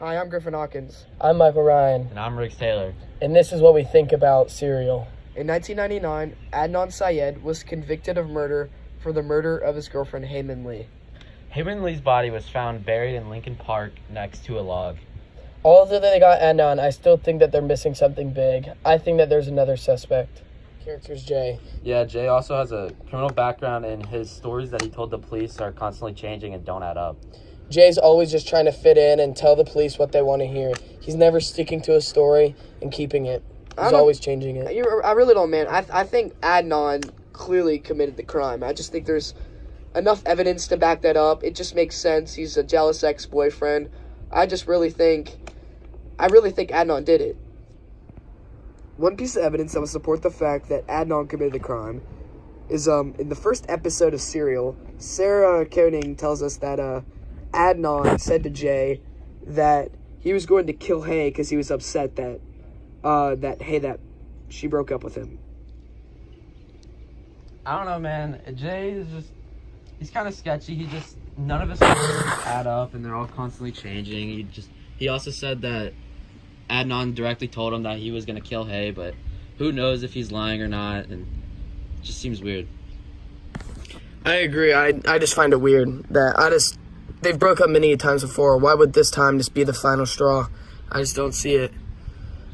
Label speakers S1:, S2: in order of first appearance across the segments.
S1: Hi, I'm Griffin Hawkins.
S2: I'm Michael Ryan.
S3: And I'm Riggs Taylor.
S2: And this is what we think about Serial.
S1: In 1999, Adnan Syed was convicted of murder for the murder of his girlfriend, Heyman Lee.
S3: Heyman Lee's body was found buried in Lincoln Park next to a log.
S2: Although they got Adnan, I still think that they're missing something big. I think that there's another suspect. Character's Jay.
S3: Yeah, Jay also has a criminal background, and his stories that he told the police are constantly changing and don't add up.
S2: Jay's always just trying to fit in and tell the police what they want to hear. He's never sticking to a story and keeping it. He's always changing it.
S1: I really don't, man. I think Adnan clearly committed the crime. I just think there's enough evidence to back that up. It just makes sense. He's a jealous ex-boyfriend. I really think Adnan did it. One piece of evidence that would support the fact that Adnan committed the crime is in the first episode of Serial, Sarah Koenig tells us that Adnan said to Jay that he was going to kill Hay because he was upset that she broke up with him.
S3: I don't know, man. Jay is he's kind of sketchy. None of his stories add up, and they're all constantly changing. He also said that Adnan directly told him that he was going to kill Hay, but who knows if he's lying or not, and it just seems weird.
S2: I agree. I just find it weird that they've broke up many times before. Why would this time just be the final straw? I just don't see it.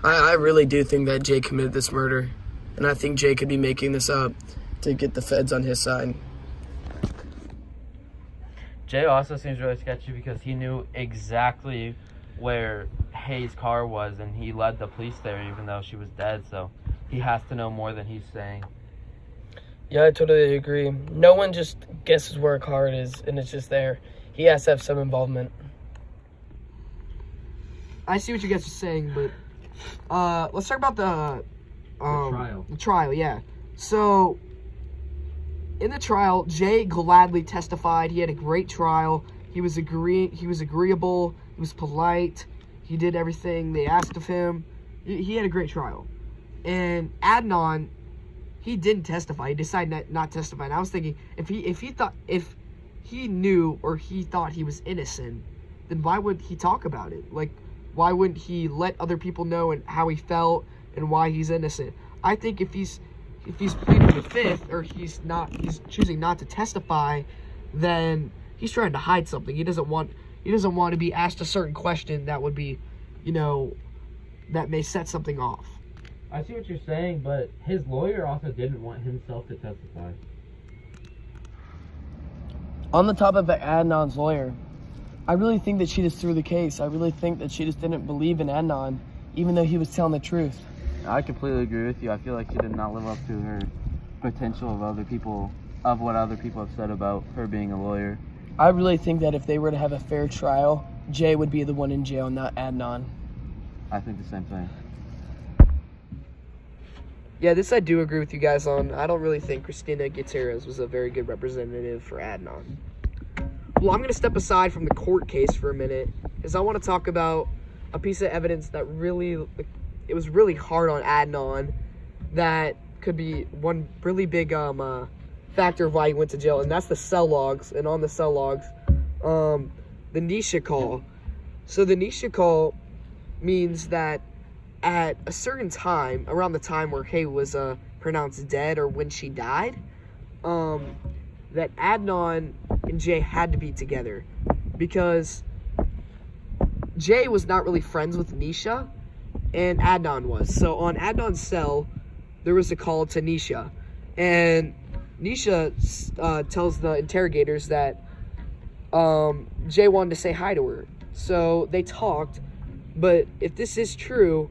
S2: I really do think that Jay committed this murder, and I think Jay could be making this up to get the feds on his side.
S3: Jay also seems really sketchy because he knew exactly where Hay's car was, and he led the police there even though she was dead, so he has to know more than he's saying.
S2: Yeah, I totally agree. No one just guesses where a car is and it's just there. He has to have some involvement.
S1: I see what you guys are saying, but let's talk about the
S3: trial.
S1: The trial, yeah. So in the trial, Jay gladly testified. He had a great trial. He was agreeable. He was polite. He did everything they asked of him. He had a great trial. And Adnan, he didn't testify. He decided not to testify. And I was thinking, if he knew or he thought he was innocent, then why would he talk about it? Like, why wouldn't he let other people know and how he felt and why he's innocent? I think if he's pleading the fifth or he's choosing not to testify, then he's trying to hide something. He doesn't want to be asked a certain question that would be, that may set something off.
S3: I see what you're saying, but his lawyer also didn't want himself to testify.
S2: On the topic of Adnan's lawyer, I really think that she just threw the case. I really think that she just didn't believe in Adnan, even though he was telling the truth.
S3: I completely agree with you. I feel like she did not live up to her potential of what other people have said about her being a lawyer.
S2: I really think that if they were to have a fair trial, Jay would be the one in jail, not Adnan.
S3: I think the same thing.
S1: Yeah, this I do agree with you guys on. I don't really think Christina Gutierrez was a very good representative for Adnan. Well, I'm going to step aside from the court case for a minute, because I want to talk about a piece of evidence that it was really hard on Adnan, that could be one really big factor of why he went to jail, and that's the cell logs. And on the cell logs, the Nisha call. So the Nisha call means that at a certain time, around the time where Hay was pronounced dead or when she died, that Adnan and Jay had to be together, because Jay was not really friends with Nisha, and Adnan was. So on Adnan's cell, there was a call to Nisha, and Nisha tells the interrogators that Jay wanted to say hi to her. So they talked, but if this is true,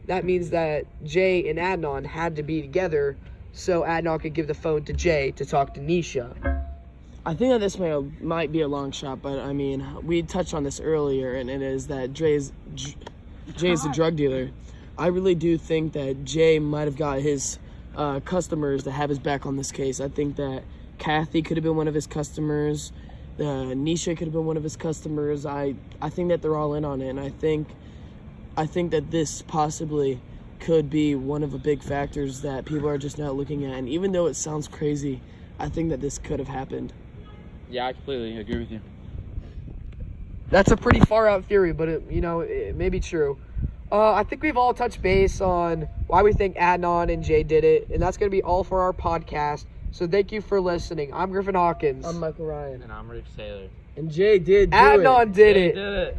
S1: that means that Jay and Adnan had to be together so Adnan could give the phone to Jay to talk to Nisha.
S2: I think that this might be a long shot, but I mean, we touched on this earlier, and it is that Jay's a drug dealer. I really do think that Jay might have got his customers to have his back on this case. I think that Kathy could have been one of his customers. Nisha could have been one of his customers. I think that they're all in on it, and I think that this possibly could be one of the big factors that people are just not looking at. And even though it sounds crazy, I think that this could have happened.
S3: Yeah, I completely agree with you.
S1: That's a pretty far out theory, but it may be true. I think we've all touched base on why we think Adnan and Jay did it, and that's going to be all for our podcast. So thank you for listening. I'm Griffin Hawkins.
S2: I'm Michael Ryan.
S3: And I'm Reef Sailor.
S2: And Jay did do
S1: Adnan
S2: it.
S1: did
S3: Jay
S1: it.
S3: did it.